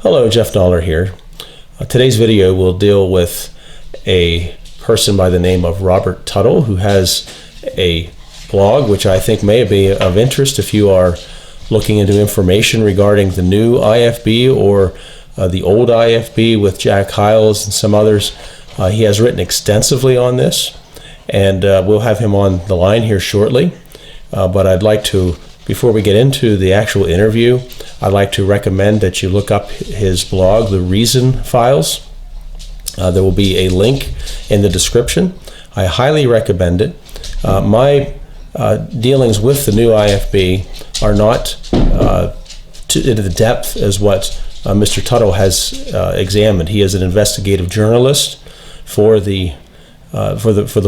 Hello, Jeff Dollar here. Today's video will deal with a person by the name of Robert Tuttle, who has a blog which I think may be of interest if you are looking into information regarding the new IFB or the old IFB with Jack Hyles and some others. He has written extensively on this, and we'll have him on the line here shortly. But I'd like to, before we get into the actual interview, I'd like to recommend that you look up his blog, The Reason Files. There will be a link in the description. I highly recommend it. My dealings with the new IFB are not into the depth as what Mr. Tuttle has examined. He is an investigative journalist for the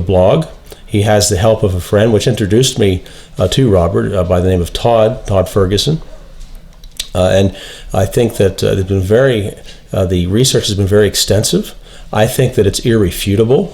blog. He has the help of a friend, which introduced me to Robert by the name of Todd Ferguson. And I think that the research has been very extensive. I think that it's irrefutable,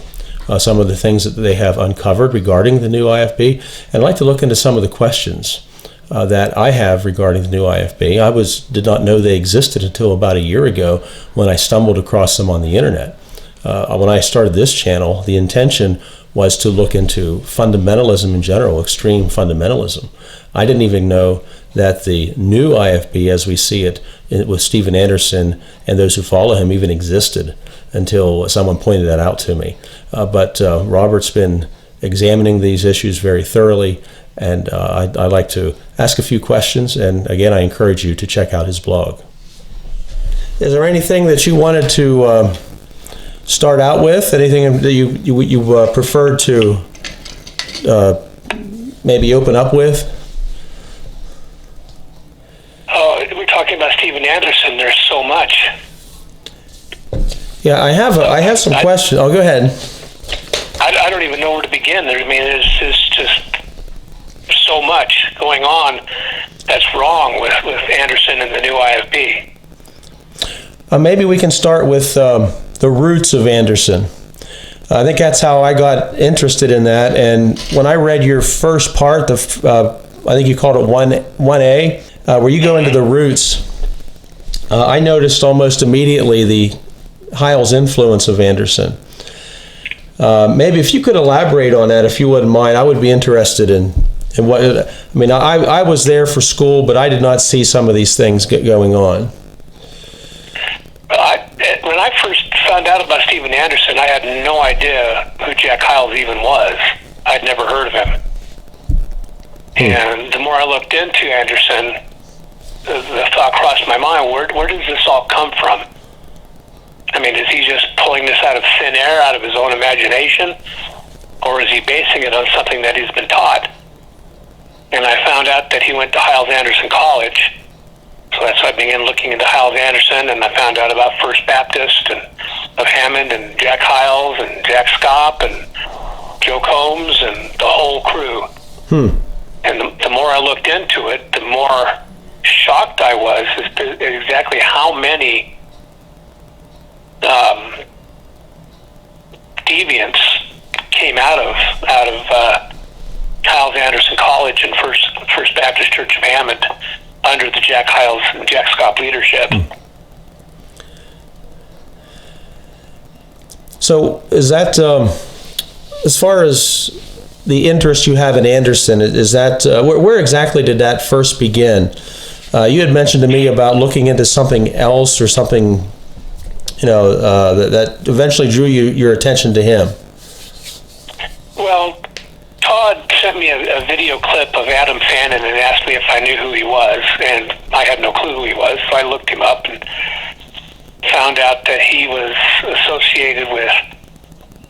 some of the things that they have uncovered regarding the new IFB. And I'd like to look into some of the questions that I have regarding the new IFB. I did not know they existed until about a year ago when I stumbled across them on the internet. When I started this channel, the intention was to look into fundamentalism in general, extreme fundamentalism. I didn't even know that the new IFB, as we see it with Steven Anderson and those who follow him, even existed until someone pointed that out to me. But Robert's been examining these issues very thoroughly, and I'd like to ask a few questions, and again, I encourage you to check out his blog. Is there anything that you wanted to start out with? Anything that you preferred to maybe open up with? Oh, we're talking about Steven Anderson. There's so much. Yeah, I have some questions. Oh, go ahead. I don't even know where to begin. There's just so much going on that's wrong with Anderson and the new IFB. Maybe we can start with the roots of Anderson. I think that's how I got interested in that. And when I read your first part, I think you called it 1A, where you go into the roots, I noticed almost immediately the Hyles influence of Anderson. Maybe if you could elaborate on that, if you wouldn't mind, I would be interested in what. I was there for school, but I did not see some of these things going on. When I first found out about Steven Anderson, I had no idea who Jack Hyles even was. I'd never heard of him. And the more I looked into Anderson, the thought crossed my mind, where does this all come from? Is he just pulling this out of thin air, out of his own imagination? Or is he basing it on something that he's been taught? And I found out that he went to Hyles-Anderson College. So that's why I began looking into Hyles-Anderson, and I found out about First Baptist and of Hammond and Jack Hyles and Jack Scopp and Joe Combs and the whole crew. And the more I looked into it, the more shocked I was as to exactly how many deviants came out of Hyles-Anderson College and First Baptist Church of Hammond under the Jack Hyles and Jack Scopp leadership. So is that, as far as the interest you have in Anderson, is that, where exactly did that first begin? You had mentioned to me about looking into something else or something, that eventually drew your attention to him. Well, Todd sent me a video clip of Adam Fannin and asked me if I knew who he was, and I had no clue who he was, so I looked him up and found out that he was associated with,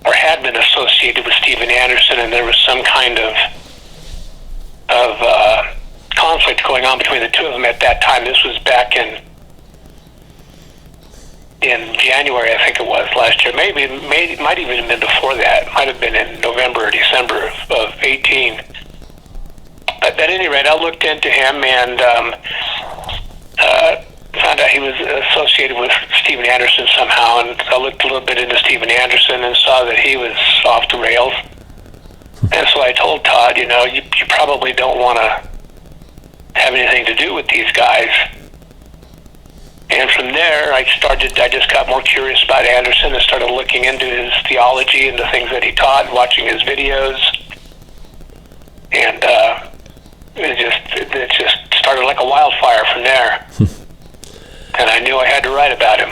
or had been associated with Steven Anderson, and there was some kind of conflict going on between the two of them at that time. This was back in January, I think it was, last year. It might even have been before that. It might have been in November or December of 18. But at any rate, I looked into him and found out he was associated with Steven Anderson somehow, and I looked a little bit into Steven Anderson and saw that he was off the rails. And so I told Todd, you probably don't want to have anything to do with these guys. And from there, I just got more curious about Anderson and started looking into his theology and the things that he taught, watching his videos. And it just started like a wildfire from there. And I knew I had to write about him.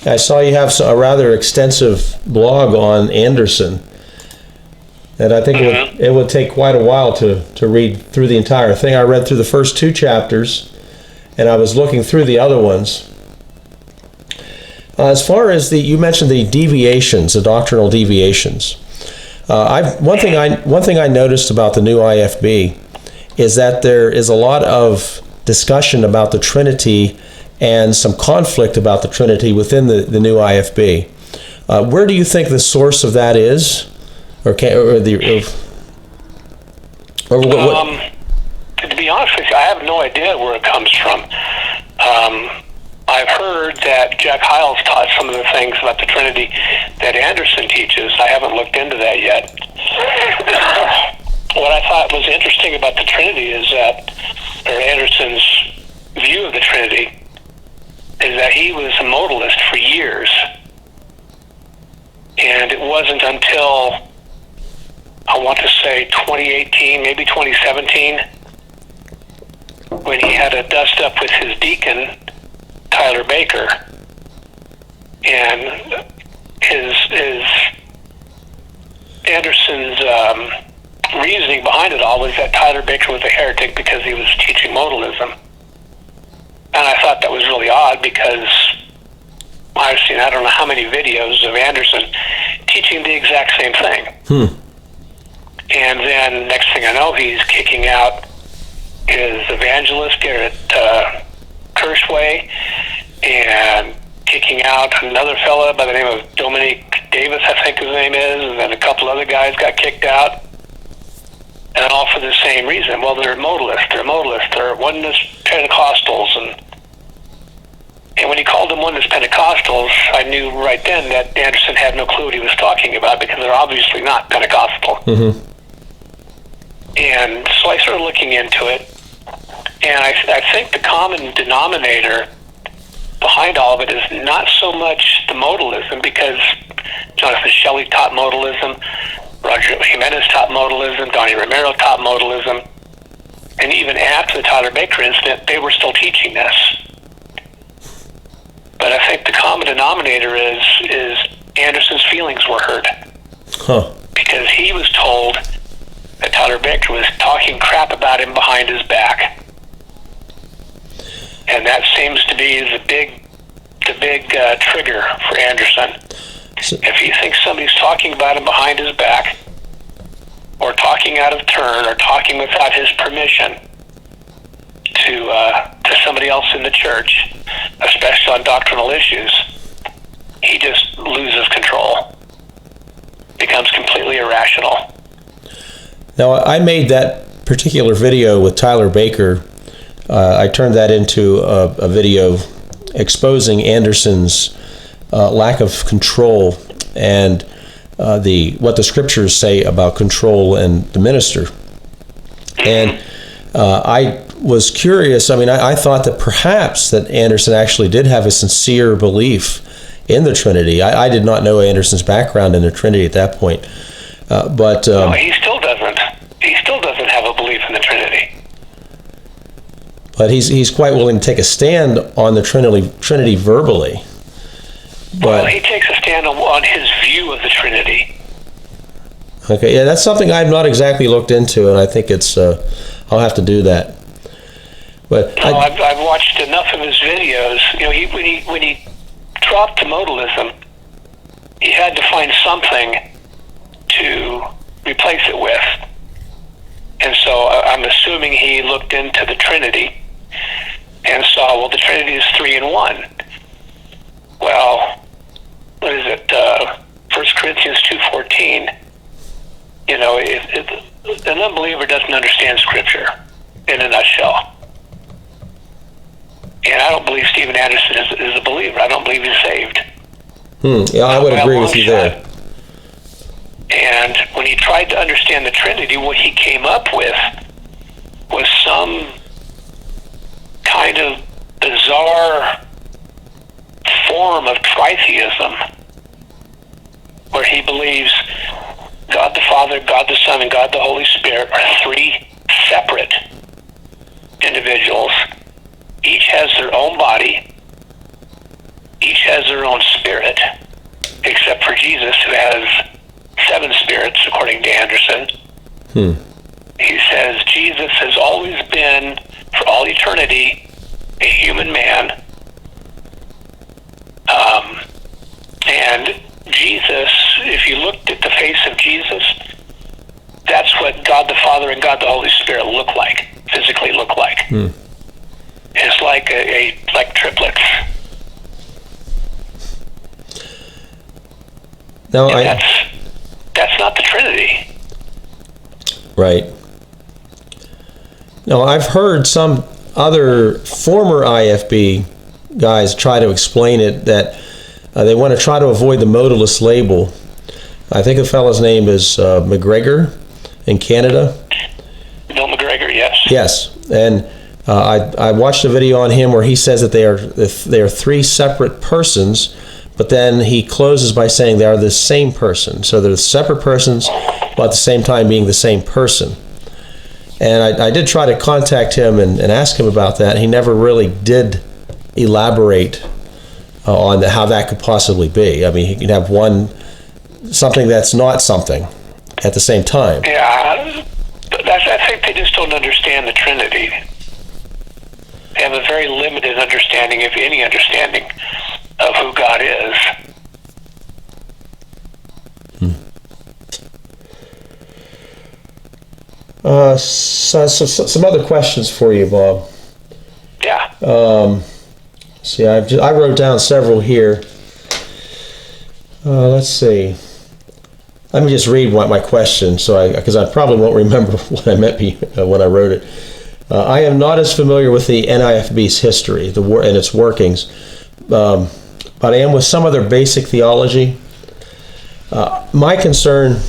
I saw you have a rather extensive blog on Anderson. And I think it would take quite a while to read through the entire thing. I read through the first 2 chapters, and I was looking through the other ones. As far as you mentioned the deviations, the doctrinal deviations. One thing I noticed about the new IFB is that there is a lot of discussion about the Trinity and some conflict about the Trinity within the new IFB. Where do you think the source of that is? To be honest with you, I have no idea where it comes from. I've heard that Jack Hyles taught some of the things about the Trinity that Anderson teaches. I haven't looked into that yet. What I thought was interesting about the Trinity is that, or Anderson's view of the Trinity, is that he was a modalist for years. And it wasn't until, I want to say 2018, maybe 2017, when he had a dust up with his deacon, Tyler Baker, and his Anderson's reasoning behind it all was that Tyler Baker was a heretic because he was teaching modalism. And I thought that was really odd because I've seen I don't know how many videos of Anderson teaching the exact same thing. And then next thing I know, he's kicking out his evangelist, Garrett Kirschway, and kicking out another fella by the name of Dominic Davis, I think his name is, and then a couple other guys got kicked out, and all for the same reason. Well, they're modalists, they're oneness Pentecostals, and when he called them oneness Pentecostals, I knew right then that Anderson had no clue what he was talking about because they're obviously not Pentecostal. And so I started looking into it, and I think the common denominator behind all of it is not so much the modalism, because Jonathan Shelley taught modalism, Roger Jimenez taught modalism, Donnie Romero taught modalism, and even after the Tyler Baker incident, they were still teaching this. But I think the common denominator is Anderson's feelings were hurt. Because he was told that Tyler Baker was talking crap about him behind his back. And that seems to be the big trigger for Anderson. If he thinks somebody's talking about him behind his back, or talking out of turn, or talking without his permission to somebody else in the church, especially on doctrinal issues, he just loses control, becomes completely irrational. Now, I made that particular video with Tyler Baker. I turned that into a video exposing Anderson's lack of control and what the scriptures say about control and the minister. And I was curious. I mean, I thought that perhaps that Anderson actually did have a sincere belief in the Trinity. I did not know Anderson's background in the Trinity at that point. But no, he still doesn't. He still doesn't have a belief in the Trinity. But he's quite willing to take a stand on the Trinity verbally. Well, he takes a stand on his view of the Trinity. Okay, yeah, that's something I've not exactly looked into, and I think it's I'll have to do that. But I've watched enough of his videos. You know, when he dropped to modalism, he had to find something to replace it with. And so I'm assuming he looked into the Trinity and saw, well, the Trinity is 3 in 1. Well, what is it? 1 Corinthians 2:14. You know, an unbeliever doesn't understand Scripture in a nutshell. And I don't believe Stephen Anderson is a believer. I don't believe he's saved. Yeah, I would agree with you there. And when he tried to understand the Trinity, what he came up with was some kind of bizarre form of tritheism, where he believes God the Father, God the Son, and God the Holy Spirit are three separate individuals. Each has their own body. Each has their own spirit, except for Jesus, who has 7 spirits, according to Anderson. He says Jesus has always been, for all eternity, a human man. And Jesus, if you looked at the face of Jesus, that's what God the Father and God the Holy Spirit look like, physically look like. It's like like triplets. Now, that's not the Trinity. Right. Now, I've heard some other former IFB guys try to explain it, that they want to try to avoid the modalist label. I think the fellow's name is McGregor in Canada. Bill McGregor, yes. Yes, and I watched a video on him where he says that they are 3 separate persons, but then he closes by saying they are the same person. So they're separate persons, but at the same time being the same person. And I did try to contact him and ask him about that. He never really did elaborate on how that could possibly be. I mean, he can have something that's not something at the same time. Yeah, I think they just don't understand the Trinity. They have a very limited understanding, if any understanding, of who God is. So some other questions for you, Bob. Yeah. See, I wrote down several here. Let's see. Let me just read my question, because I probably won't remember what I meant when I wrote it. I am not as familiar with the NIFB's history, and its workings, but I am with some of their basic theology. My concern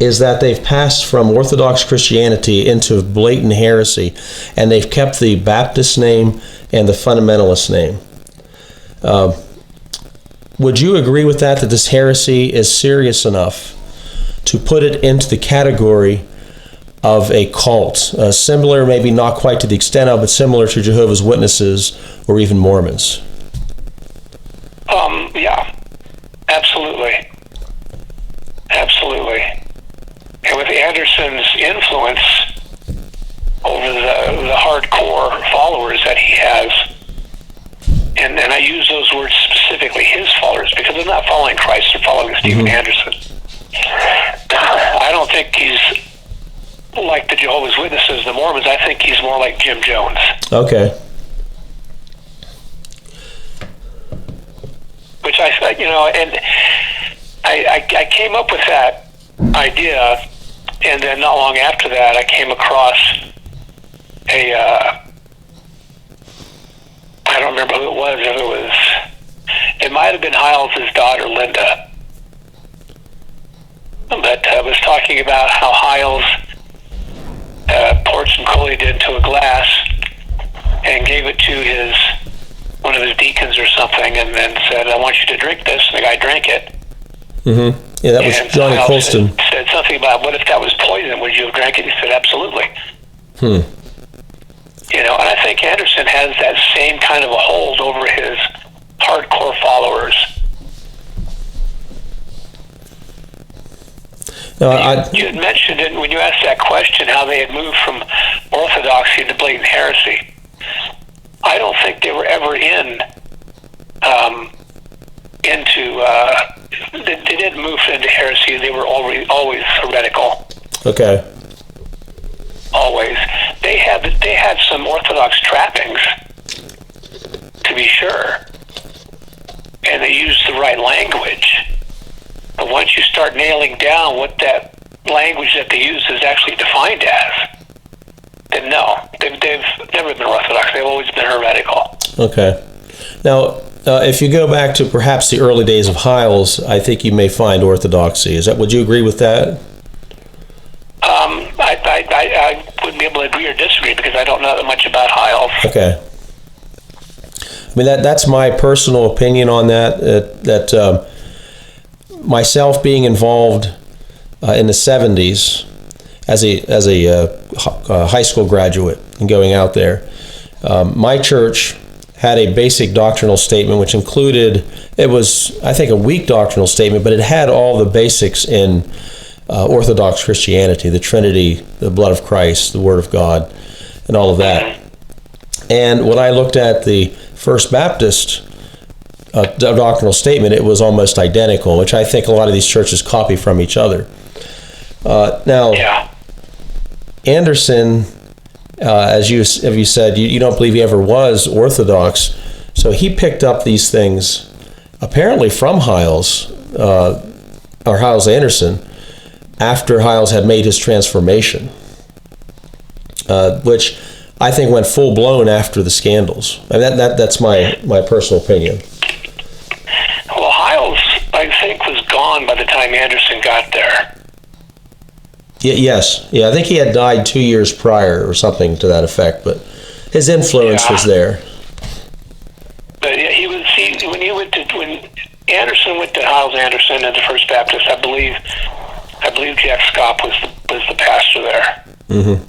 is that they've passed from Orthodox Christianity into blatant heresy, and they've kept the Baptist name and the fundamentalist name. Would you agree with that this heresy is serious enough to put it into the category of a cult, similar, maybe not quite to the extent of, but similar to Jehovah's Witnesses or even Mormons? Yeah, absolutely. Absolutely. And with Anderson's influence over the hardcore followers that he has, and I use those words specifically, his followers, because they're not following Christ, they're following Stephen Anderson. I don't think he's like the Jehovah's Witnesses, the Mormons. I think he's more like Jim Jones. Okay. Which and I came up with that idea, and then not long after that, I came across I don't remember who it was. It might have been Hyles' daughter, Linda. But I was talking about how Hyles poured some Kool-Aid into a glass and gave it to one of his deacons or something, and then said, "I want you to drink this." And the guy drank it. Mm-hmm. Yeah, that was Johnny Colston. Said something about, "What if that was poison? Would you have drank it?" He said, "Absolutely." And I think Anderson has that same kind of a hold over his hardcore followers. You had mentioned it when you asked that question, how they had moved from orthodoxy to blatant heresy. I don't think they were ever they didn't move into heresy. They were always heretical. Okay. Always. They had some orthodox trappings, to be sure, and they used the right language. But once you start nailing down what that language that they use is actually defined as, then no, they've never been orthodox. They've always been heretical. Okay. Now, if you go back to perhaps the early days of Hyles, I think you may find orthodoxy. Would you agree with that? I wouldn't be able to agree or disagree because I don't know that much about Hyles. Okay. I mean, that's my personal opinion on that. Myself being involved in the 70s as a high school graduate and going out there, my church had a basic doctrinal statement, which included, it was, I think, a weak doctrinal statement, but it had all the basics in Orthodox Christianity, the Trinity, the blood of Christ, the Word of God, and all of that. And when I looked at the First Baptist doctrinal statement, it was almost identical, which I think a lot of these churches copy from each other. Now, Anderson, as you said, you don't believe he ever was Orthodox, so he picked up these things apparently from Hyles, or Hyles-Anderson, after Hyles had made his transformation, which I think went full blown after the scandals. And that's my personal opinion. Well, Hyles, I think, was gone by the time Anderson got there. Yes. Yeah, I think he had died 2 years prior or something to that effect, but his influence was there. But yeah, when Anderson went to Hyles-Anderson and the First Baptist, I believe Jack Scott was the pastor there. Mm-hmm.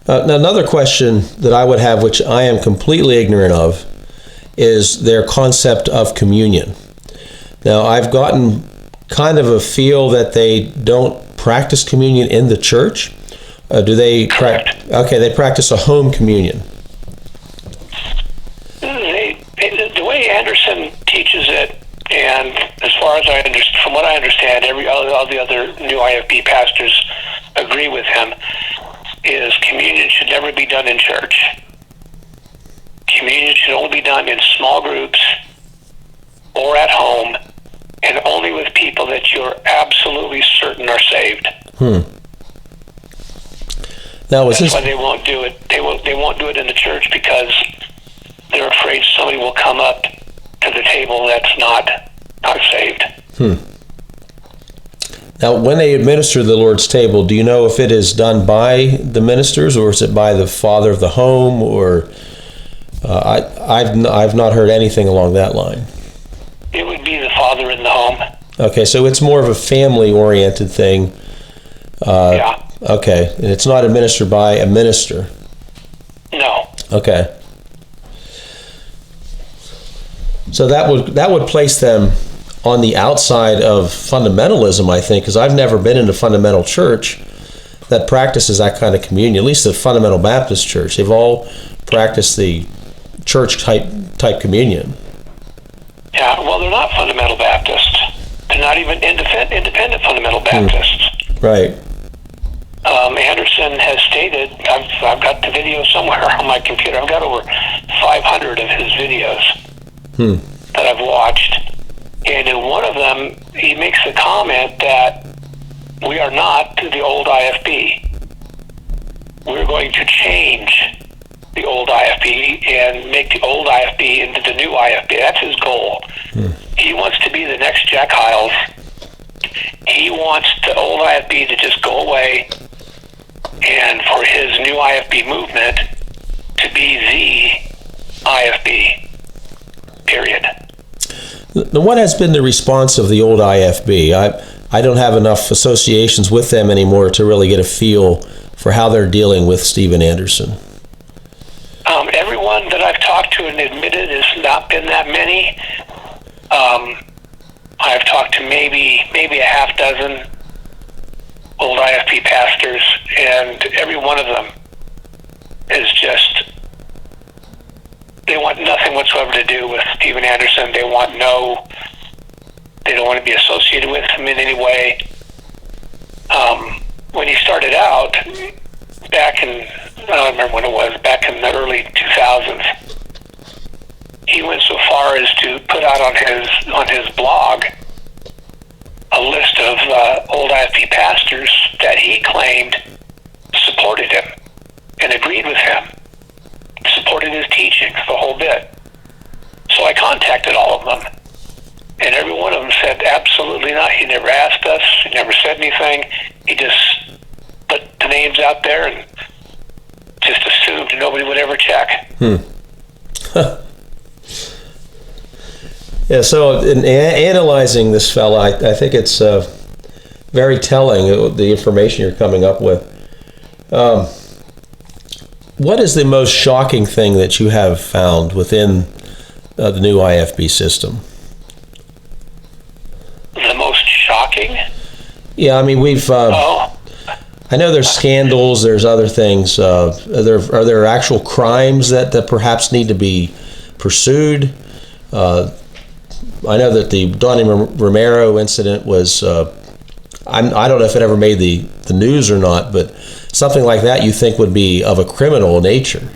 Now, another question that I would have, which I am completely ignorant of, is their concept of communion. Now, I've gotten kind of a feel that they don't practice communion in the church. Do they? Okay, they practice a home communion. The way Anderson teaches it, and as far as from what I understand, all the other new IFB pastors agree with him, is communion should never be done in church. Communion should only be done in small groups or at home, and only with people that you're absolutely certain are saved. Now, that's why they won't do it. They won't do it in the church because they're afraid somebody will come up to the table that's not saved. Now, when they administer the Lord's table, do you know if it is done by the ministers or is it by the father of the home? Or I've not heard anything along that line. It would be the father in the home. Okay, so it's more of a family-oriented thing. Yeah. Okay, and it's not administered by a minister. No. Okay. So that would place them on the outside of fundamentalism, I think, because I've never been in a fundamental church that practices that kind of communion, at least the fundamental Baptist church. They've all practiced the church type communion. Yeah, well, they're not fundamental Baptists. They're not even independent fundamental Baptists. Right. Anderson has stated, I've got the video somewhere on my computer. I've got over 500 of his videos that I've watched. And in one of them, he makes the comment that we are not the old IFB. We're going to change the old IFB and make the old IFB into the new IFB. That's his goal. He wants to be the next Jack Hyles. He wants the old IFB to just go away and for his new IFB movement to be the IFB, period. Now, what has been the response of the old IFB? I don't have enough associations with them anymore to really get a feel for how they're dealing with Steven Anderson. Everyone that I've talked to and admitted has not been that many. I've talked to maybe a half dozen old IFB pastors, and every one of them is just, they want nothing whatsoever to do with Steven Anderson. They don't want to be associated with him in any way. When he started out, back in, I don't remember when it was, back in the early 2000s, he went so far as to put out on his blog a list of old IFB pastors that he claimed supported him and agreed with him, supported his teachings, the whole bit. So I contacted all of them, and every one of them said absolutely not. He never asked us, he never said anything. He just put the names out there, and just assumed nobody would ever check. Yeah, so in analyzing this fella, I think it's very telling, the information you're coming up with. What is the most shocking thing that you have found within the new IFB system? The most shocking? Yeah, I mean, we've... I know there's scandals, there's other things. Are there actual crimes that perhaps need to be pursued? I know that the Donnie Romero incident was... I don't know if it ever made the news or not, but something like that you think would be of a criminal nature.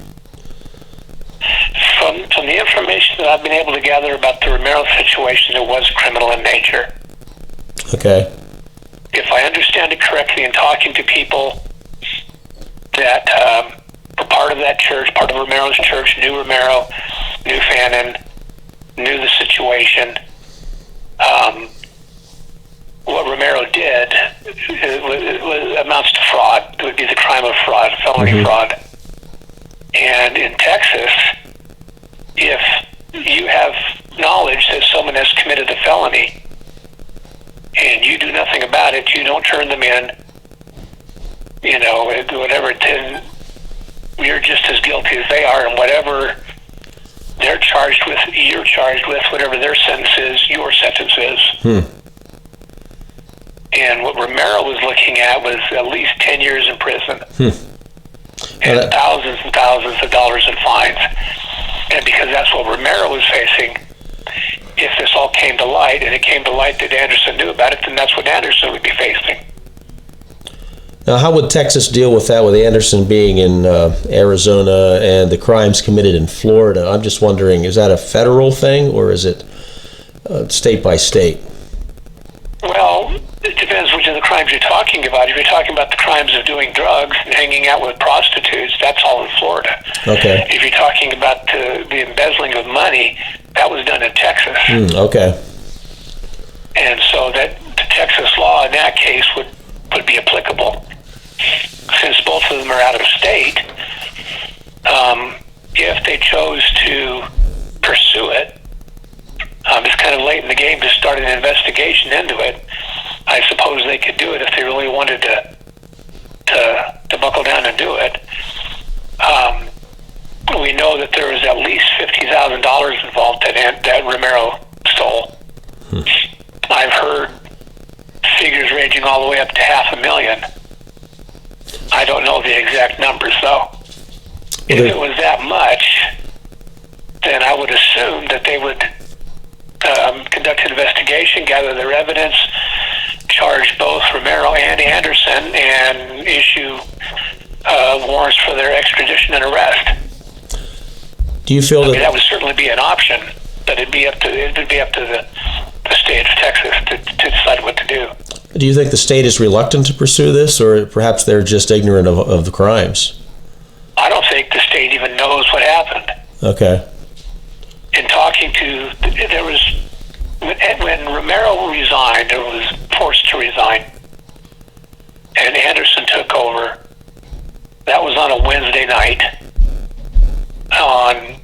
From the information that I've been able to gather about the Romero situation, it was criminal in nature. Okay. If I understand it correctly, in talking to people that were part of that church, part of Romero's church, knew Romero, knew Fannin, knew the situation, what Romero did amounts to fraud. It would be the crime of fraud, felony fraud. And in Texas, if you have knowledge that someone has committed a felony and you do nothing about it, you don't turn them in, whatever, then you're just as guilty as they are, and whatever they're charged with, you're charged with. Whatever their sentence is, your sentence is. And what Romero was looking at was at least 10 years in prison and thousands of dollars in fines. And because that's what Romero was facing, if this all came to light, and it came to light that Anderson knew about it, then that's what Anderson would be facing. Now, how would Texas deal with that, with Anderson being in Arizona and the crimes committed in Florida? I'm just wondering, is that a federal thing, or is it state by state? Well, it depends which of the crimes you're talking about. If you're talking about the crimes of doing drugs and hanging out with prostitutes, that's all in Florida. Okay. If you're talking about the embezzling of money, that was done in Texas. Okay. And so that the Texas law in that case would be applicable. Since both of them are out of state, if they chose to pursue it, it's kind of late in the game to start an investigation into it. I suppose they could do it if they really wanted to buckle down and do it. We know that there was at least $50,000 involved that Romero stole. I've heard figures ranging all the way up to $500,000. I don't know the exact numbers, though. If it was that much, then I would assume that they would conduct an investigation, gather their evidence, charge both Romero and Anderson, and issue warrants for their extradition and arrest. Do you feel that would certainly be an option, but it would be up to the state of Texas to decide what to do. Do you think the state is reluctant to pursue this, or perhaps they're just ignorant of the crimes? I don't think the state even knows what happened. Okay. In talking to, when Romero resigned, or was forced to resign, and Anderson took over, that was on a Wednesday night. On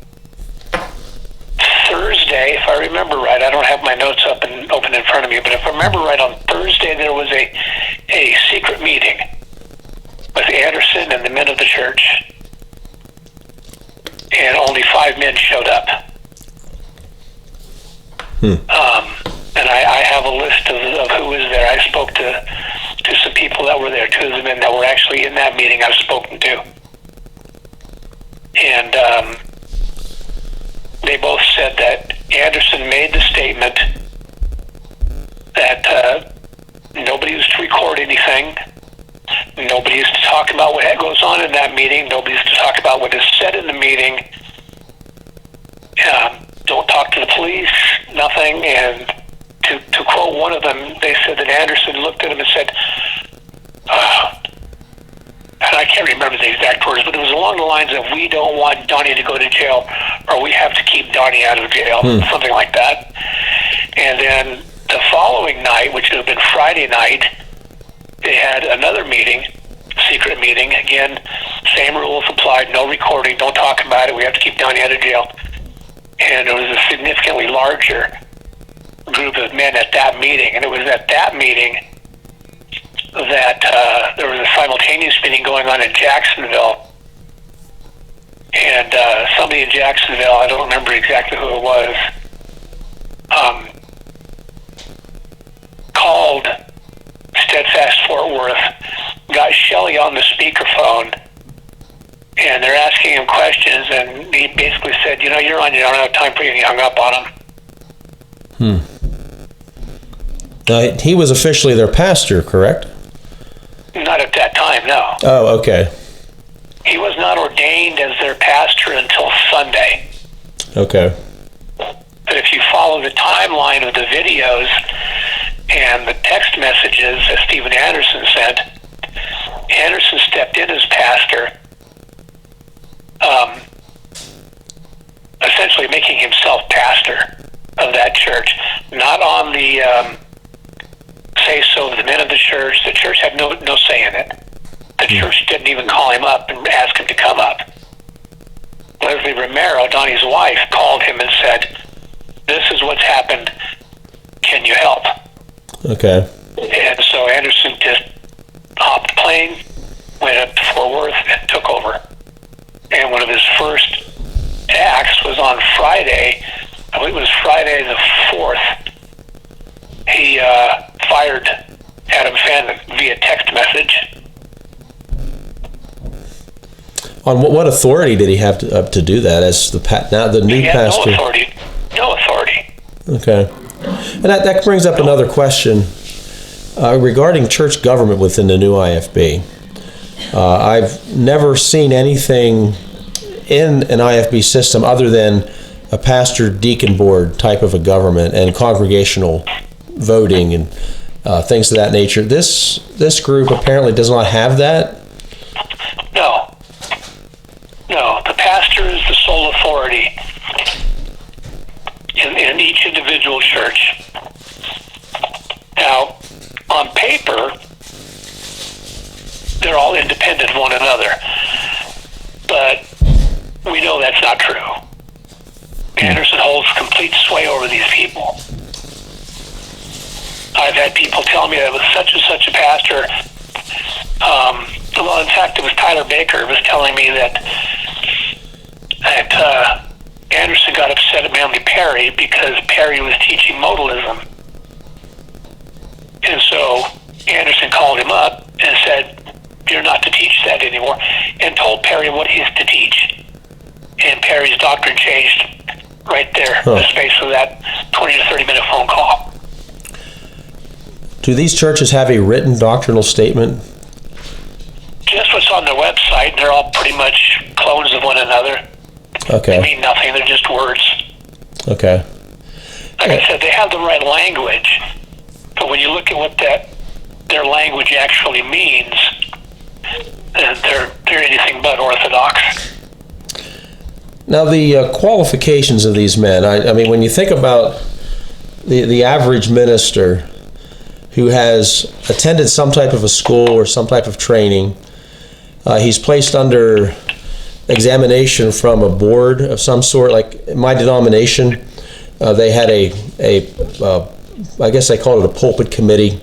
Thursday, if I remember right, I don't have my notes open in front of me, but if I remember right, on Thursday there was a secret meeting with Anderson and the men of the church, and only 5 men showed up. And I have a list of who was there. I spoke to some people that were there, 2 of the men that were actually in that meeting I've spoken to. And they both said that Anderson made the statement that nobody was to record anything, nobody is to talk about what goes on in that meeting, nobody is to talk about what is said in the meeting, don't talk to the police, nothing. And to quote one of them, they said that Anderson looked at him and said, and I can't remember the exact words, but it was along the lines of, we don't want Donnie to go to jail, or we have to keep Donnie out of jail, something like that. And then the following night, which would have been Friday night, they had another meeting, secret meeting, again, same rules applied, no recording, don't talk about it, we have to keep Donnie out of jail. And there was a significantly larger group of men at that meeting, and it was at that meeting that there was a simultaneous meeting going on in Jacksonville, and somebody in Jacksonville, I don't remember exactly who it was, called Steadfast Fort Worth, got Shelley on the speakerphone, and they're asking him questions, and he basically said, you're on, you don't have time for you, and he hung up on him. He was officially their pastor, correct? Not at that time, no. Oh, okay. He was not ordained as their pastor until Sunday. Okay. But if you follow the timeline of the videos and the text messages that Stephen Anderson sent, Anderson stepped in as pastor, essentially making himself pastor of that church, not on the say-so of the men of the church. The church had no say in it. The church didn't even call him up and ask him to come up. Leslie Romero, Donnie's wife, called him and said, this is what's happened. Can you help? Okay. And so Anderson just hopped the plane, went up to Fort Worth, and took over. And one of his first acts was on Friday, I believe it was Friday the 4th. He fired Adam Fenn via text message. On what authority did he have to do that as the new pastor? No authority. Okay. And that brings up another question regarding church government within the new IFB. I've never seen anything in an IFB system other than a pastor-deacon board type of a government and congregational voting and things of that nature. This group apparently does not have that. No, the pastor is the sole authority in each individual church. Now, on paper, they're all independent of one another, but we know that's not true. Anderson holds complete sway over these people. I've had people tell me that it was such and such a pastor. Well, in fact, it was Tyler Baker was telling me that Anderson got upset at Manly Perry because Perry was teaching modalism. And so Anderson called him up and said, you're not to teach that anymore, and told Perry what he is to teach. And Perry's doctrine changed right there in the space of that 20 to 30 minute phone call. Do these churches have a written doctrinal statement? Just what's on their website. They're all pretty much clones of one another. Okay. They mean nothing. They're just words. Okay. Like I said, they have the right language, but when you look at what their language actually means, they're anything but orthodox. Now, the qualifications of these men, I mean, when you think about the average minister who has attended some type of a school or some type of training, he's placed under examination from a board of some sort. Like in my denomination, they had I guess they call it a pulpit committee.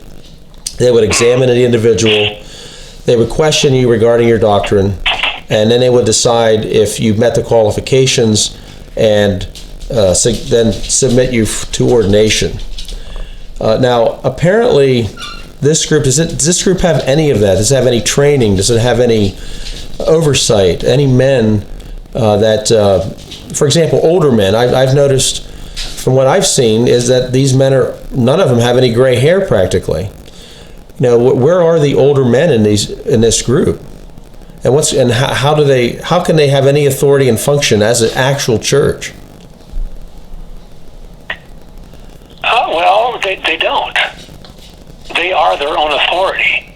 They would examine the individual. They would question you regarding your doctrine, and then they would decide if you met the qualifications and then submit you to ordination. Now, apparently, this group, does this group have any of that? Does it have any training? Does it have any oversight? Any men that, for example, older men? I've noticed from what I've seen is that these men none of them have any gray hair practically. You know, where are the older men in this group? And how can they have any authority and function as an actual church? Well, they don't. They are their own authority.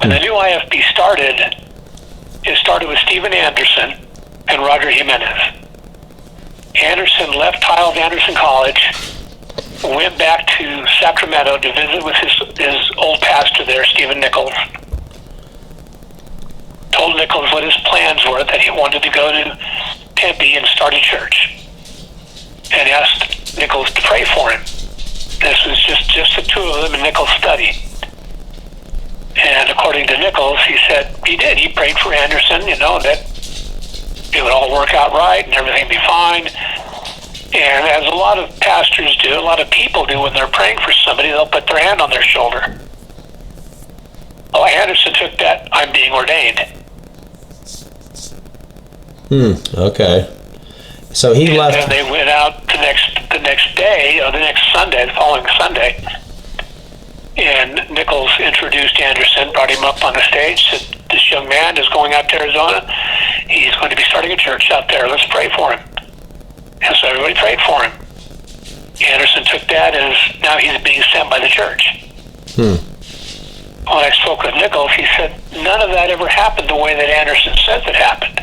When the new IFB started, it started with Stephen Anderson and Roger Jimenez. Anderson left Hyles-Anderson College, went back to Sacramento to visit with his old pastor there, Stephen Nichols. Told what his plans were, that he wanted to go to Tempe and start a church, and asked Nichols to pray for him. This was just the two of them in Nichols' study. And according to Nichols, he said he did. He prayed for Anderson, that it would all work out right and everything be fine. And as a lot of pastors do, a lot of people do when they're praying for somebody, they'll put their hand on their shoulder. Well, Anderson took that, I'm being ordained. Okay. So he left. And they went out the next day, or the next Sunday, the following Sunday. And Nichols introduced Anderson, brought him up on the stage, said, this young man is going out to Arizona. He's going to be starting a church out there. Let's pray for him. And so everybody prayed for him. Anderson took that as now he's being sent by the church. When I spoke with Nichols, he said none of that ever happened the way that Anderson says it happened.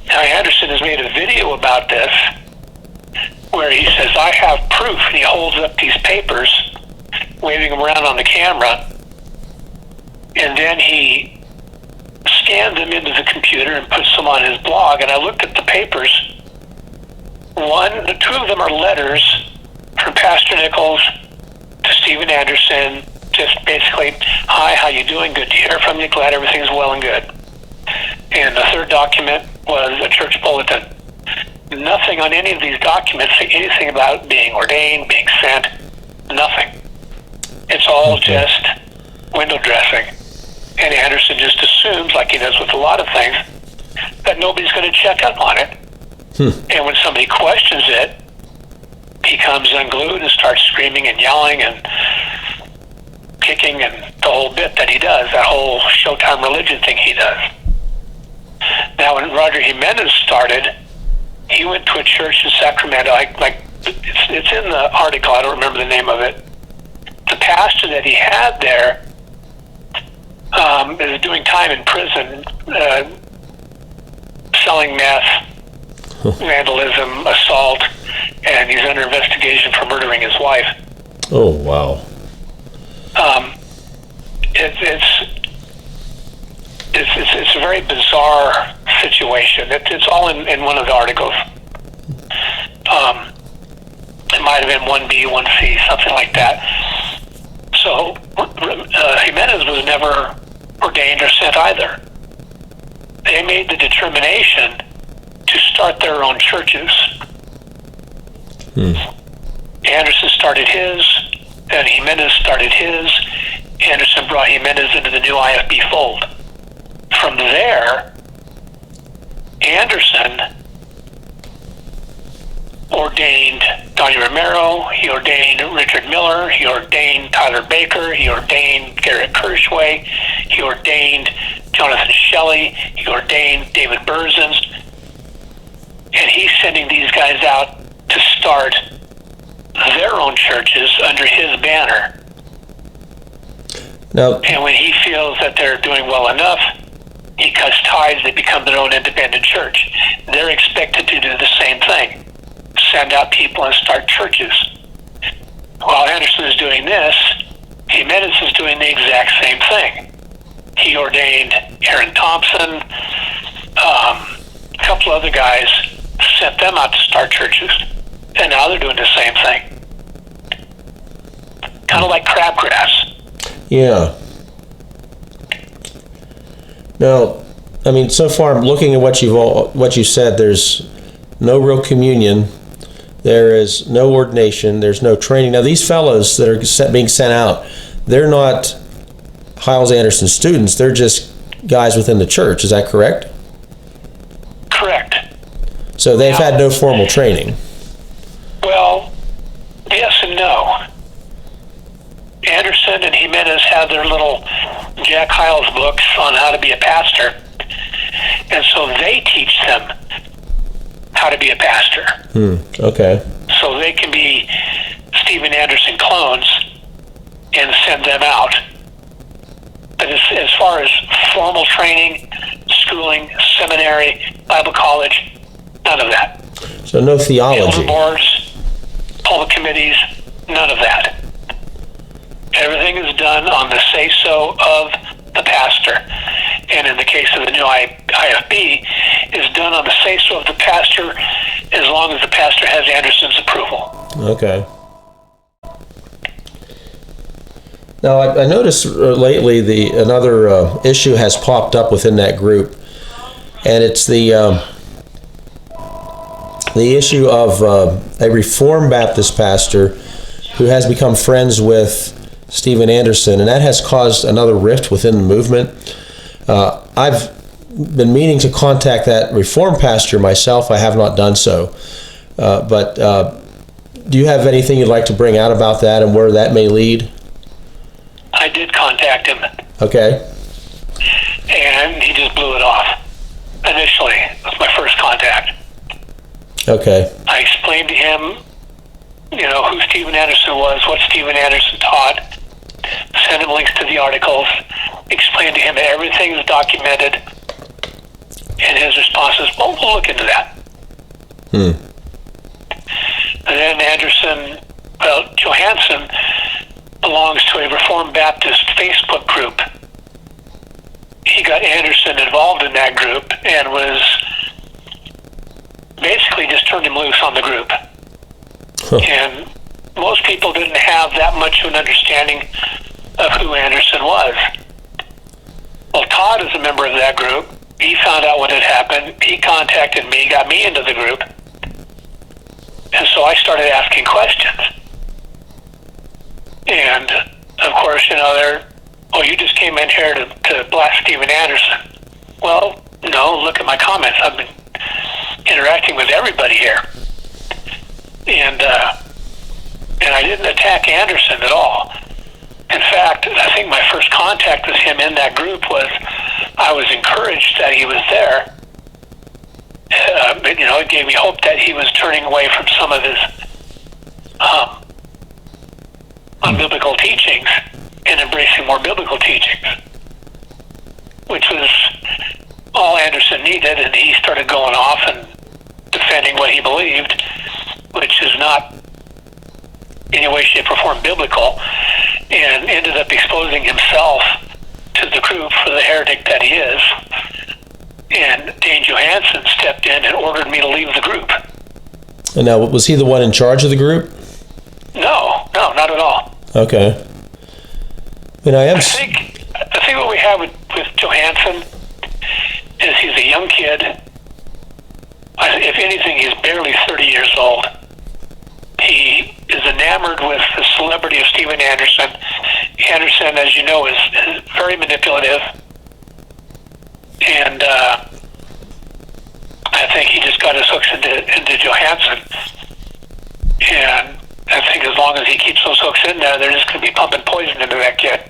Now, Anderson has made a video about this where he says, I have proof, and he holds up these papers, waving them around on the camera, and then he scanned them into the computer and puts them on his blog. And I looked at the papers. Two of them are letters from Pastor Nichols to Stephen Anderson, just basically, hi, how you doing? Good to hear from you. Glad everything's well and good. And the third document was a church bulletin. Nothing on any of these documents say anything about being ordained, being sent, nothing. It's all just window dressing. And Anderson just assumes, like he does with a lot of things, that nobody's going to check up on it. And when somebody questions it, he comes unglued and starts screaming and yelling and kicking and the whole bit that he does, that whole Showtime religion thing he does. Now, when Roger Jimenez started, he went to a church in Sacramento. It's in the article. I don't remember the name of it. The pastor that he had there is doing time in prison, selling meth, vandalism, assault, and he's under investigation for murdering his wife. Oh, wow. It's a very bizarre situation. It's all in one of the articles. It might have been 1B, 1C, something like that. So Jimenez was never ordained or sent either. They made the determination to start their own churches. Anderson started his, and Jimenez started his. Anderson brought Jimenez into the new IFB fold. From there, Anderson ordained Donnie Romero, he ordained Richard Miller, he ordained Tyler Baker, he ordained Garrett Kirschway, he ordained Jonathan Shelley, he ordained David Berzins, and he's sending these guys out to start their own churches under his banner. Now, and when he feels that they're doing well enough, he cuts ties, they become their own independent church. They're expected to do the same thing, send out people and start churches. While Anderson is doing this, Jimenez is doing the exact same thing. He ordained Aaron Thompson, a couple other guys, sent them out to start churches, and now they're doing the same thing. Kind of like crabgrass. Yeah. Now, I mean, so far, looking at what you said, there's no real communion. There is no ordination. There's no training. Now, these fellows that are being sent out, they're not Hyles-Anderson students. They're just guys within the church. Is that correct? Correct. So they've had no formal training. Well, yes and no. Anderson and Jimenez have their little Jack Hyles books on how to be a pastor. And so they teach them how to be a pastor. Okay. So they can be Stephen Anderson clones and send them out. But as far as formal training, schooling, seminary, Bible college, none of that. So no theology. Elder boards, public committees, none of that. Everything is done on the say-so of the pastor. And in the the case of the new IFB, is done on the say-so of the pastor as long as the pastor has Anderson's approval. Okay. Now, I noticed lately another issue has popped up within that group, and it's the issue of a Reformed Baptist pastor who has become friends with Stephen Anderson, and that has caused another rift within the movement. I've been meaning to contact that Reformed pastor myself. I have not done so. But do you have anything you'd like to bring out about that and where that may lead? I did contact him. Okay. And he just blew it off. Initially, it was my first contact. Okay. I explained to him, who Stephen Anderson was, what Stephen Anderson taught, sent him links to the articles, explained to him that everything is documented, and his response is, well, we'll look into that. And then Johansson belongs to a Reformed Baptist Facebook group. He got Anderson involved in that group and was basically just turned him loose on the group. And most people didn't have that much of an understanding of who Anderson was. Well, Todd is a member of that group. He found out what had happened. He contacted me, got me into the group. And so I started asking questions. And, of course, you just came in here to blast Stephen Anderson. Well, no, look at my comments. I've been interacting with everybody here. And I didn't attack Anderson at all. In fact, I think my first contact with him in that group was I was encouraged that he was there. It gave me hope that he was turning away from some of his unbiblical teachings and embracing more biblical teachings, which was all Anderson needed, and he started going off and defending what he believed, which is not in any way, shape, or form biblical, and ended up exposing himself to the group for the heretic that he is. And Dane Johansson stepped in and ordered me to leave the group. And now, was he the one in charge of the group? No, not at all. Okay. I think what we have with Johansson is he's a young kid. If anything, he's barely 30 years old. He is enamored with the celebrity of Stephen Anderson. Anderson, as you know, is very manipulative. And I think he just got his hooks into Johansson. And I think as long as he keeps those hooks in there, they're just going to be pumping poison into that kid.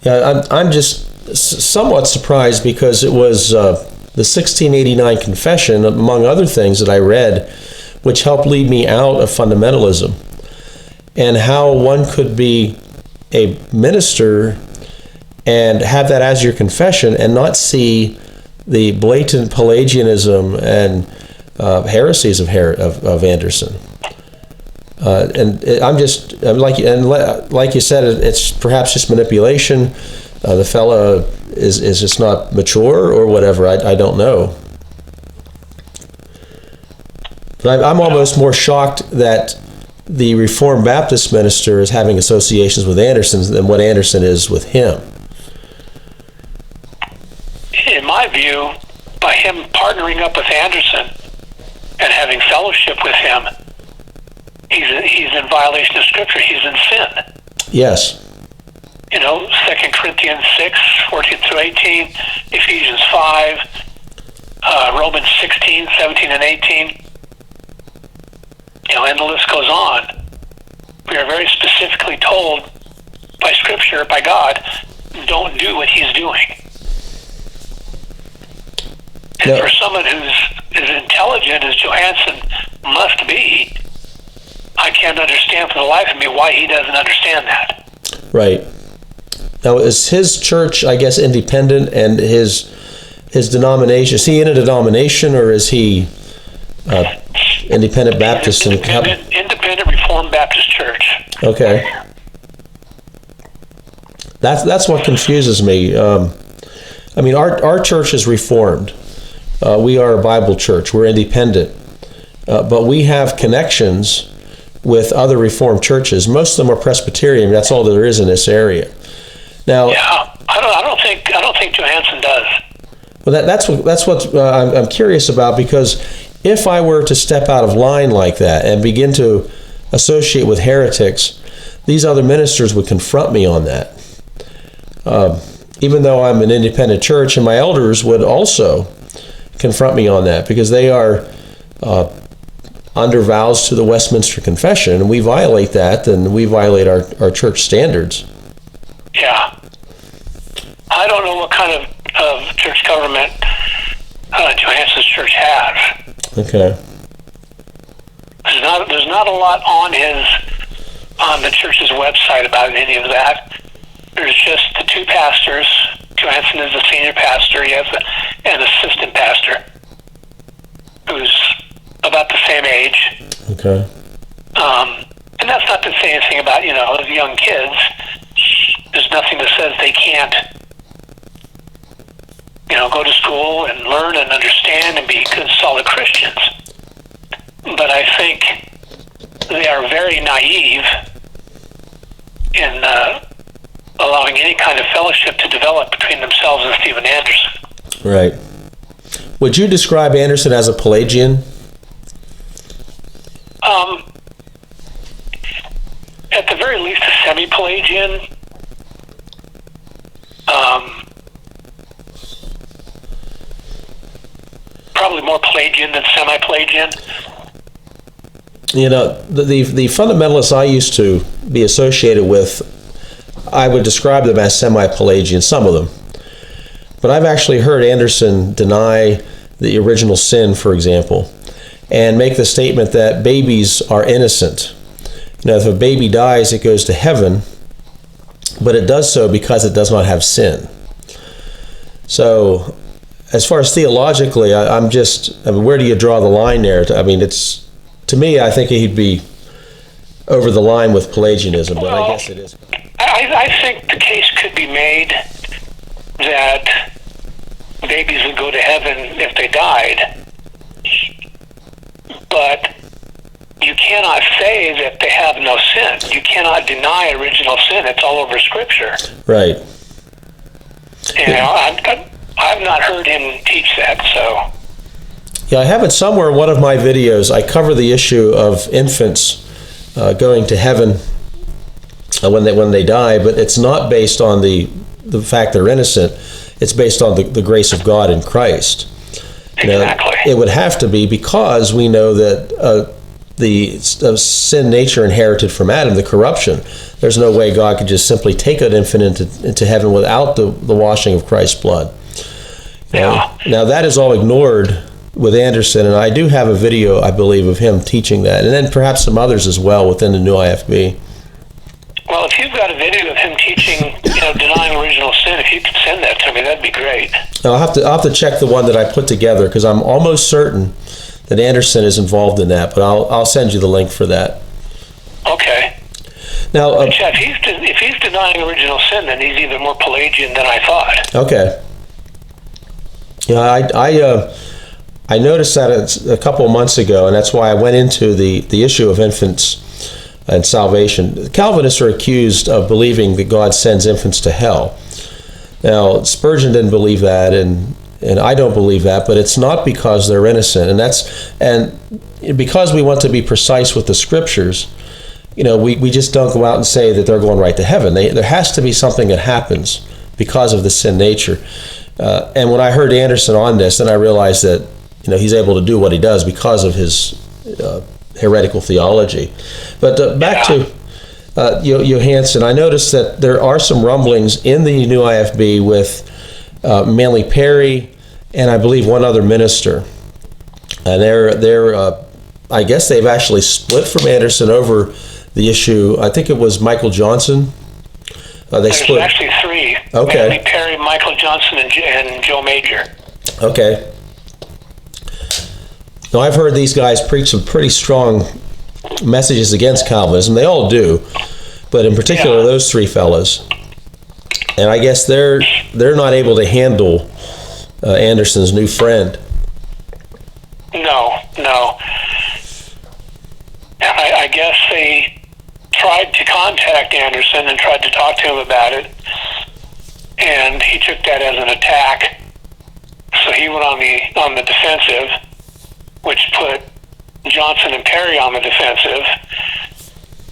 Yeah, I'm just somewhat surprised because it was the 1689 Confession, among other things that I read, which helped lead me out of fundamentalism, and how one could be a minister and have that as your confession and not see the blatant Pelagianism and heresies of Anderson. Like you said, it's perhaps just manipulation. The fella is just not mature or whatever. I don't know. But I'm almost more shocked that the Reformed Baptist minister is having associations with Anderson than what Anderson is with him. In my view, by him partnering up with Anderson and having fellowship with him, he's in violation of Scripture. He's in sin. Yes. 2 Corinthians 6, 14 through 18, Ephesians 5, Romans 16, 17, and 18. And the list goes on. We are very specifically told by Scripture, by God, don't do what he's doing. And for someone who's as intelligent as Johansson must be, I can't understand for the life of me why he doesn't understand that. Right. Now, is his church, I guess, independent, and his denomination, is he in a denomination, or is he independent Baptist? Independent Reformed Baptist Church. Okay. That's what confuses me. I mean, our church is Reformed. We are a Bible church. We're independent. But we have connections with other Reformed churches. Most of them are Presbyterian. That's all there is in this area. Now, yeah, I don't think Johansson does. Well, that's what I'm curious about, because if I were to step out of line like that and begin to associate with heretics, these other ministers would confront me on that. Even though I'm an independent church, and my elders would also confront me on that, because they are under vows to the Westminster Confession, and we violate that, then we violate our church standards. Yeah. I don't know what kind of church government Johansson's church has. Okay. There's not a lot on the church's website about any of that. There's just the two pastors. Johansson is the senior pastor. He has an assistant pastor who's about the same age. Okay. And that's not to say anything about, the young kids. There's nothing that says they can't, go to school and learn and understand and be good, solid Christians. But I think they are very naive in allowing any kind of fellowship to develop between themselves and Stephen Anderson. Right. Would you describe Anderson as a Pelagian? At the very least, a semi-Pelagian. Probably more Pelagian than semi-Pelagian. The fundamentalists I used to be associated with, I would describe them as semi-Pelagian, some of them. But I've actually heard Anderson deny the original sin, for example, and make the statement that babies are innocent. If a baby dies, it goes to heaven, but it does so because it does not have sin. So, as far as theologically, where do you draw the line there? To me, I think he'd be over the line with Pelagianism, but I guess it is. I think the case could be made that babies would go to heaven if they died, but you cannot say that they have no sin. You cannot deny original sin. It's all over Scripture. Right. I've not heard him teach that, so. Yeah, I have it somewhere in one of my videos. I cover the issue of infants going to heaven when they die, but it's not based on the fact they're innocent. It's based on the grace of God in Christ. Exactly. It would have to be, because we know that the sin nature inherited from Adam, the corruption. There's no way God could just simply take an infant into heaven without the washing of Christ's blood. Yeah. Now that is all ignored with Anderson, and I do have a video, I believe, of him teaching that, and then perhaps some others as well within the new IFB. Well, if you've got a video of him teaching, denying original sin, if you could send that to me, that'd be great. Now, I'll have to check the one that I put together, because I'm almost certain that Anderson is involved in that, but I'll send you the link for that. Okay. Now, if he's denying original sin, then he's even more Pelagian than I thought. Okay. I noticed that a couple of months ago, and that's why I went into the issue of infants and salvation. Calvinists are accused of believing that God sends infants to hell. Now, Spurgeon didn't believe that, and I don't believe that, but it's not because they're innocent, and because we want to be precise with the Scriptures. We just don't go out and say that they're going right to heaven. There has to be something that happens because of the sin nature. And when I heard Anderson on this, then I realized that he's able to do what he does because of his heretical theology. But back to Johansson, I noticed that there are some rumblings in the new IFB with Manly Perry and I believe one other minister, and they're I guess they've actually split from Anderson over the issue. I think it was Michael Johnson. There's split. Actually three. Okay. Manly Perry, Michael Johnson, and Joe Major. Okay. Now, I've heard these guys preach some pretty strong messages against Calvinism. They all do, but in particular, those three fellas. And I guess they're not able to handle Anderson's new friend. No. I guess they tried to contact Anderson and tried to talk to him about it, and he took that as an attack. So he went on the defensive, which put Johnson and Perry on the defensive.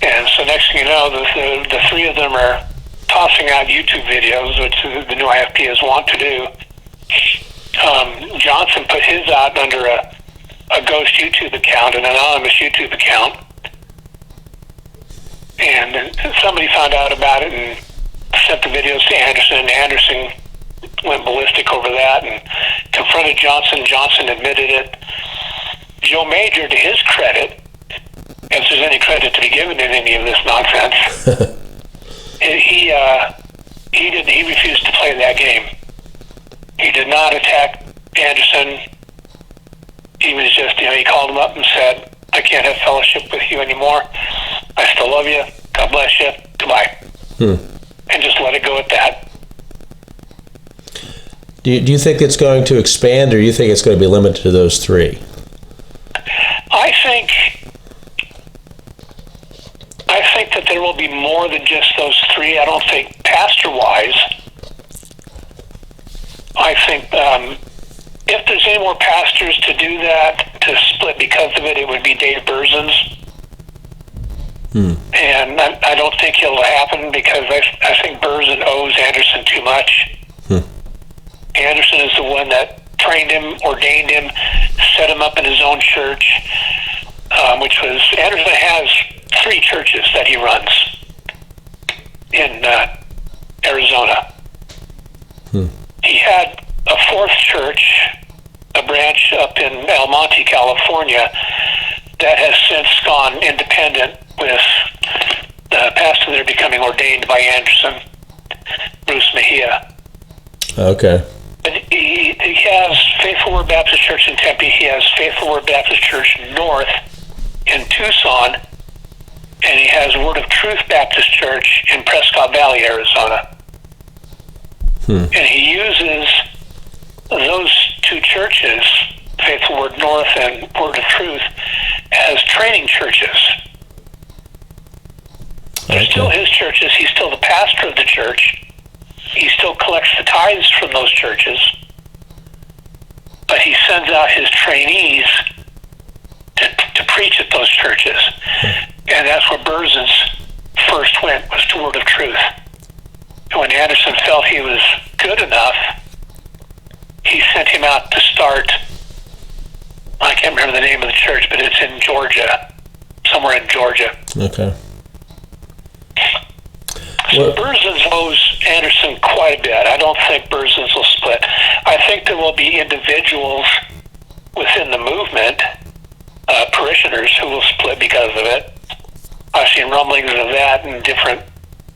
And so next thing you know, the three of them are tossing out YouTube videos, which the new IFB is wont to do. Johnson put his out under a ghost YouTube account, an anonymous YouTube account. And then somebody found out about it and sent the videos to Anderson, and Anderson went ballistic over that and confronted Johnson. Johnson admitted it. Joe Major, to his credit, if there's any credit to be given in any of this nonsense, he refused to play that game. He did not attack Anderson. He was just, he called him up and said, "I can't have fellowship with you anymore. I still love you. God bless you. Goodbye." And just let it go at that. Do you think it's going to expand, or do you think it's going to be limited to those three? I think that there will be more than just those three. I don't think pastor-wise. I think if there's any more pastors to do that, to split because of it, it would be Dave Berzin's. And I don't think it'll happen because I think Berzin owes Anderson too much. Anderson is the one that trained him, ordained him, set him up in his own church, which was, Anderson has 3 churches that he runs in Arizona. He had a 4th church, a branch up in El Monte, California, that has since gone independent, with the pastor there becoming ordained by Anderson, Bruce Mejia. Okay. But he has Faithful Word Baptist Church in Tempe. He has Faithful Word Baptist Church North in Tucson, and he has Word of Truth Baptist Church in Prescott Valley, Arizona. And he uses those 2 churches, Faithful Word North and Word of Truth, as training churches. They're still his churches. He's still the pastor of the church. He still collects the tithes from those churches. But he sends out his trainees to preach at those churches. And that's where Berzin's first went, was to Word of Truth. And when Anderson felt he was good enough, he sent him out to start, I can't remember the name of the church, but it's in Georgia, somewhere in Georgia. Okay. So Berzin's owes Anderson quite a bit. I don't think Berzin's will split. I think there will be individuals within the movement, parishioners, who will split because of it. I've seen rumblings of that in different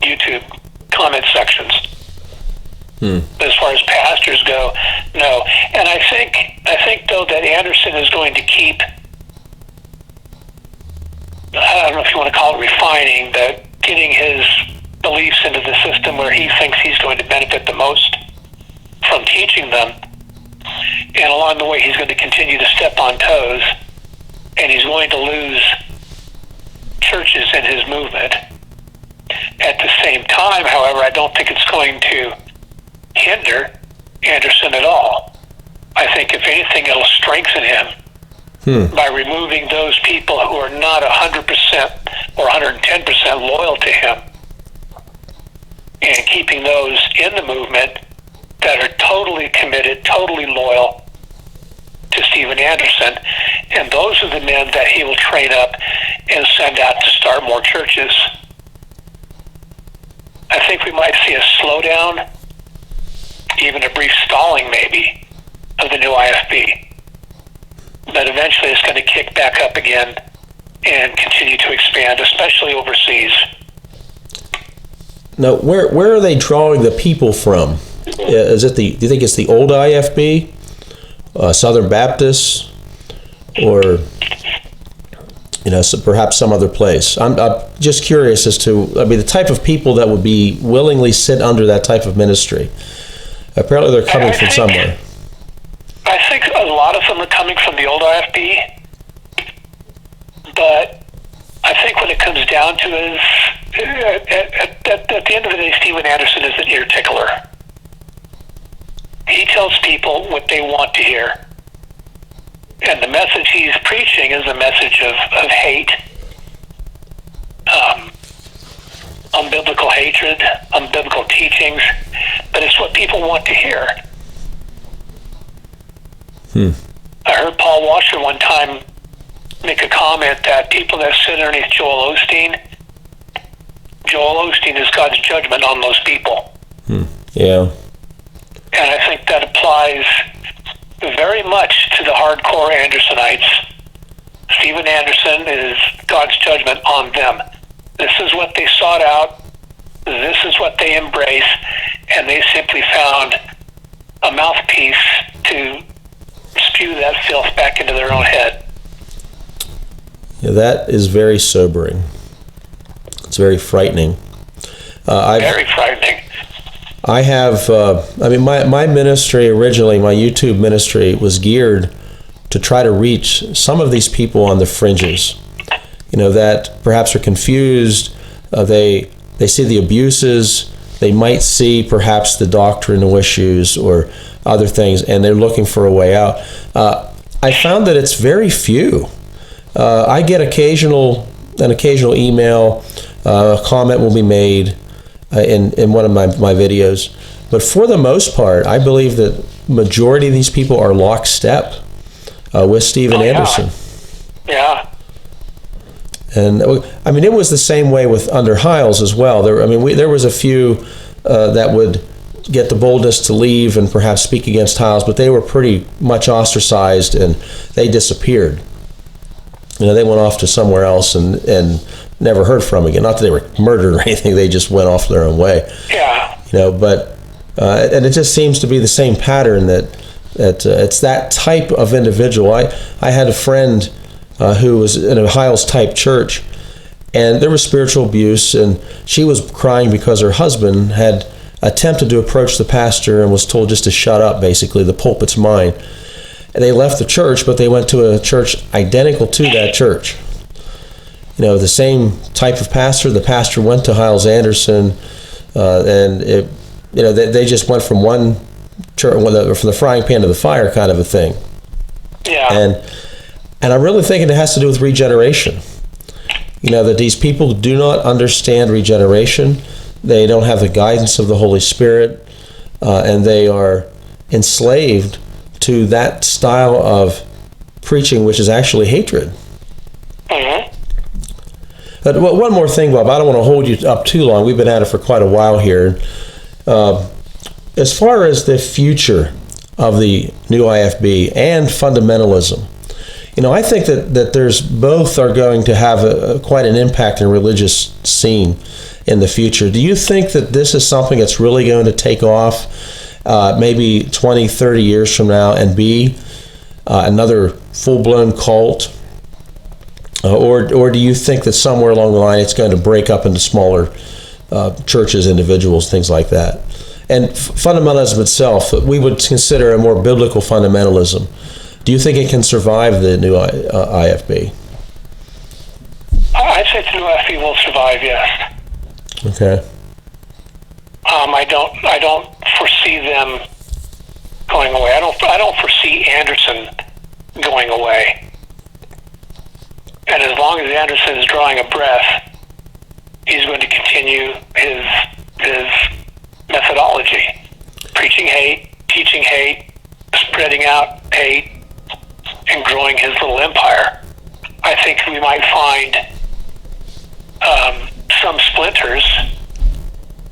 YouTube comment sections. But as far as pastors go, no. And I think though that Anderson is going to keep, I don't know if you want to call it refining, but getting his beliefs into the system where he thinks he's going to benefit the most from teaching them. And along the way, he's going to continue to step on toes, and he's going to lose churches in his movement. At the same time, however, I don't think it's going to hinder Anderson at all. I think, if anything, it'll strengthen him by removing those people who are not 100% or 110% loyal to him, and keeping those in the movement that are totally committed, totally loyal to Stephen Anderson. And those are the men that he will train up and send out to start more churches. I think we might see a slowdown, even a brief stalling maybe, of the new IFB. But eventually it's going to kick back up again and continue to expand, especially overseas. Now, where are they drawing the people from? Is it do you think it's the old IFB, Southern Baptists, or So perhaps some other place. I'm just curious as to, the type of people that would be willingly sit under that type of ministry. Apparently they're coming from somewhere. I think a lot of them are coming from the old IFB, but I think when it comes down to it, at the end of the day, Steven Anderson is an ear tickler. He tells people what they want to hear. And the message he's preaching is a message of hate, unbiblical hatred, unbiblical teachings, but it's what people want to hear. I heard Paul Washer one time make a comment that people that sit underneath Joel Osteen is God's judgment on those people. Yeah. And I think that applies very much to the hardcore Andersonites. Steven Anderson is God's judgment on them. This is what they sought out. This is what they embrace. And they simply found a mouthpiece to spew that filth back into their own head. Yeah, that is very sobering. It's very frightening. Very frightening. I have, my ministry originally, my YouTube ministry was geared to try to reach some of these people on the fringes, that perhaps are confused. They see the abuses. They might see perhaps the doctrinal issues or other things, and they're looking for a way out. I found that it's very few. I get an occasional email, a comment will be made in one of my videos. But for the most part, I believe that majority of these people are lockstep with Steven Anderson. Yeah. And it was the same way with under Hyles as well. There was a few that would get the boldness to leave and perhaps speak against Hyles, but they were pretty much ostracized and they disappeared. They went off to somewhere else and never heard from again. Not that they were murdered or anything; they just went off their own way. Yeah. But and it just seems to be the same pattern that it's that type of individual. I had a friend who was in a Hyles type church, and there was spiritual abuse, and she was crying because her husband had attempted to approach the pastor and was told just to shut up. Basically, the pulpit's mine. And they left the church, but they went to a church identical to that church. The same type of pastor. The pastor went to Hyles-Anderson, and they just went from one church, from the frying pan to the fire, kind of a thing. Yeah. And I really think it has to do with regeneration. That these people do not understand regeneration. They don't have the guidance of the Holy Spirit, and they are enslaved to that style of preaching, which is actually hatred. Mm-hmm. But one more thing, Bob. I don't want to hold you up too long. We've been at it for quite a while here. As far as the future of the new IFB and fundamentalism, I think that there's both are going to have quite an impact in the religious scene in the future. Do you think that this is something that's really going to take off maybe 20, 30 years from now and be another full-blown cult? Or do you think that somewhere along the line it's going to break up into smaller churches, individuals, things like that? And fundamentalism itself, we would consider a more biblical fundamentalism. Do you think it can survive the new IFB? I think the new IFB will survive, yes. Okay. I don't foresee them going away. I don't foresee Anderson going away. And as long as Anderson is drawing a breath, he's going to continue his methodology. Preaching hate, teaching hate, spreading out hate, and growing his little empire. I think we might find some splinters.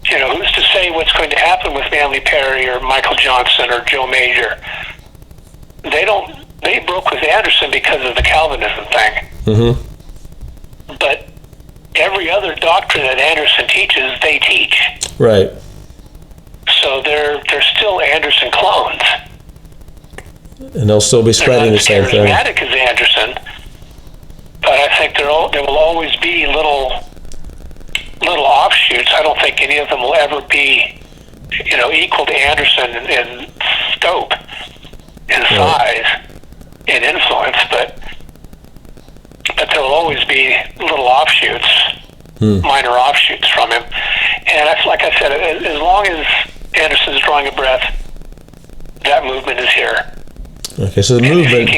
Who's to say what's going to happen with Manly Perry or Michael Johnson or Joe Major? They broke with Anderson because of the Calvinism thing. Mm-hmm. But every other doctrine that Anderson teaches, they teach. Right. So they're still Anderson clones. And they'll still be spreading the same thing. They're not as charismatic as Anderson, but I think they're be little offshoots. I don't think any of them will ever be, equal to Anderson in scope, in size, in influence, but there will always be little offshoots, minor offshoots from him. And that's, like I said, as long as Anderson's drawing a breath, that movement is here. Okay, so the movement...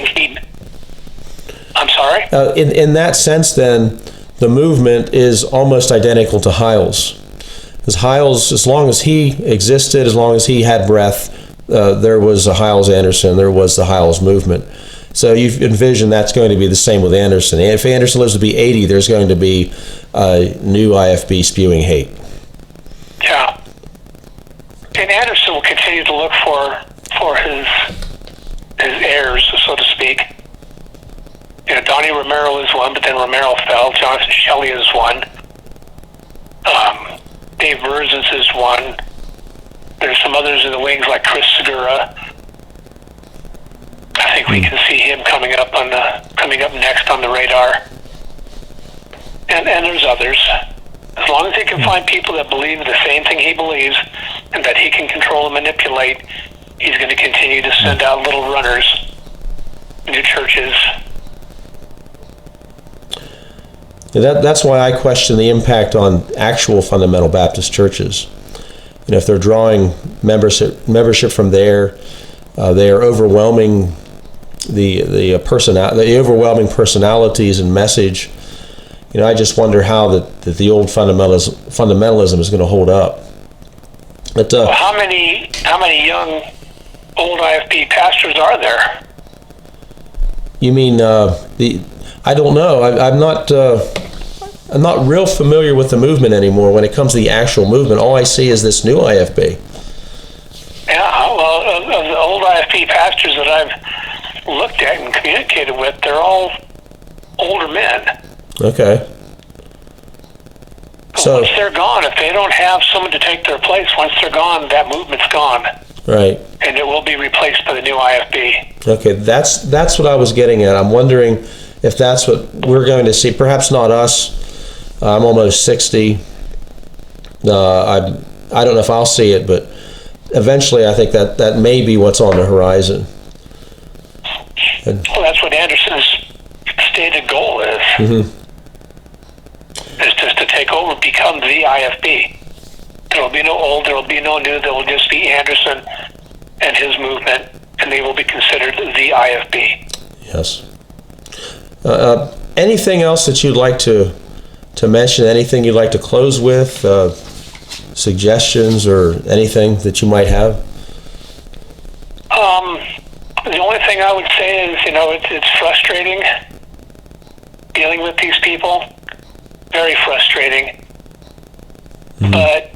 I'm sorry? In that sense, then, the movement is almost identical to Hyles. Because Hyles, as long as he existed, as long as he had breath, there was a Hyles-Anderson, there was the Hyles movement. So you envision that's going to be the same with Anderson. If Anderson lives to be 80, there's going to be a new IFB spewing hate. Yeah. And Anderson will continue to look for his heirs, so to speak. Donnie Romero is one, but then Romero fell. Jonathan Shelley is one. Dave Hyles is one. There's some others in the wings like Chris Segura. I think we can see him coming up next on the radar. And there's others. As long as he can find people that believe the same thing he believes and that he can control and manipulate, he's going to continue to send out little runners, new churches. That's why I question the impact on actual fundamental Baptist churches. If they're drawing membership from there, they are overwhelming the overwhelming personalities and message. I just wonder how the old fundamentalism is going to hold up. But how many young old IFB pastors are there? You mean I don't know. I'm not real familiar with the movement anymore. When it comes to the actual movement, all I see is this new IFB. Yeah, well, of the old IFB pastors that I've looked at and communicated with, they're all older men. Okay. So once they're gone, if they don't have someone to take their place, once they're gone, that movement's gone. Right. And it will be replaced by the new IFB. Okay, that's what I was getting at. I'm wondering if that's what we're going to see. Perhaps not us. I'm almost 60. I don't know if I'll see it, but eventually I think that may be what's on the horizon. Well, that's what Anderson's stated goal is. Mm-hmm. Is just to take over, become the IFB. There will be no old, there will be no new, there will just be Anderson and his movement, and they will be considered the IFB. Yes. Anything else that you'd like to mention? Anything you'd like to close with? Suggestions or anything that you might have? The only thing I would say is, it's frustrating dealing with these people. Very frustrating. Mm-hmm. But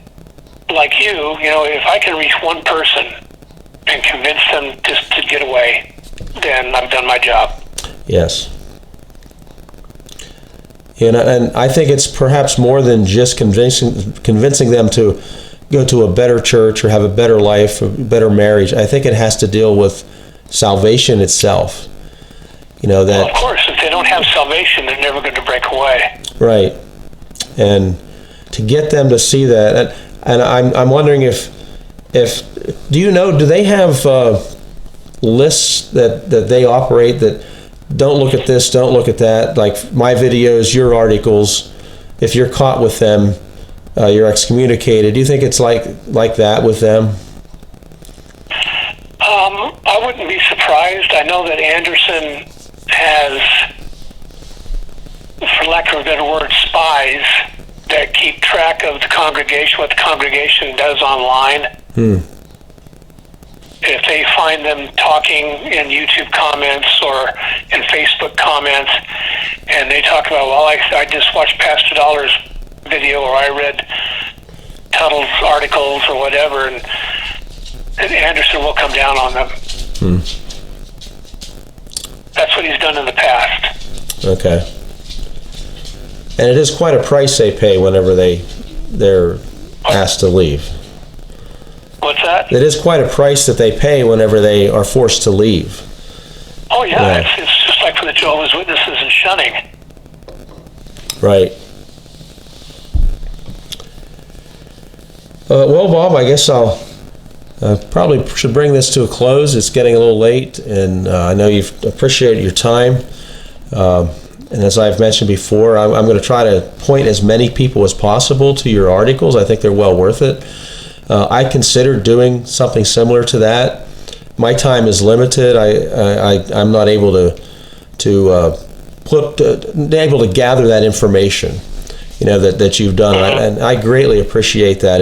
like you, if I can reach one person and convince them just to get away, then I've done my job. Yes. And I think it's perhaps more than just convincing them to go to a better church or have a better life, a better marriage. I think it has to deal with salvation itself. Well, of course, if they don't have salvation, they're never going to break away. Right. And to get them to see that, and I'm wondering if do they have lists that they operate that don't look at this, don't look at that, like my videos, your articles? If you're caught with them, you're excommunicated. Do you think it's like that with them? I wouldn't be surprised. I know that Anderson has, for lack of a better word, spies that keep track of the congregation, what the congregation does online. If they find them talking in YouTube comments or in Facebook comments, and they talk about, well, I just watched Pastor Dollar's video, or I read Tuttle's articles or whatever, and Anderson will come down on them. That's what he's done in the past. Okay. And it is quite a price they pay whenever they're asked to leave. What's that? It is quite a price that they pay whenever they are forced to leave. Oh, yeah. It's just like for the Jehovah's Witnesses and shunning. Right. Well, Bob, I guess I'll probably should bring this to a close. It's getting a little late, and I know you've appreciated your time. And as I've mentioned before, I'm going to try to point as many people as possible to your articles. I think they're well worth it. I considered doing something similar to that. My time is limited. I'm not able to gather that information, that you've done, and I greatly appreciate that.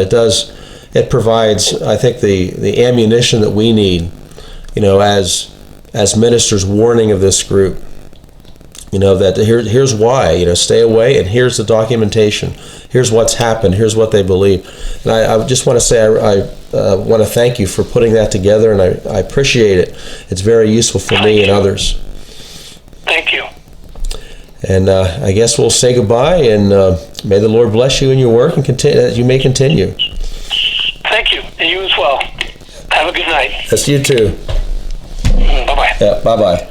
It provides, I think, the ammunition that we need, as ministers warning of this group. That here's why, stay away, and here's the documentation. Here's what's happened. Here's what they believe. And I just want to say I want to thank you for putting that together, and I appreciate it. It's very useful for me and others. Thank you. And I guess we'll say goodbye, and may the Lord bless you in your work, and you may continue. Thank you, and you as well. Have a good night. Yes, you too. Bye-bye. Yeah, bye-bye.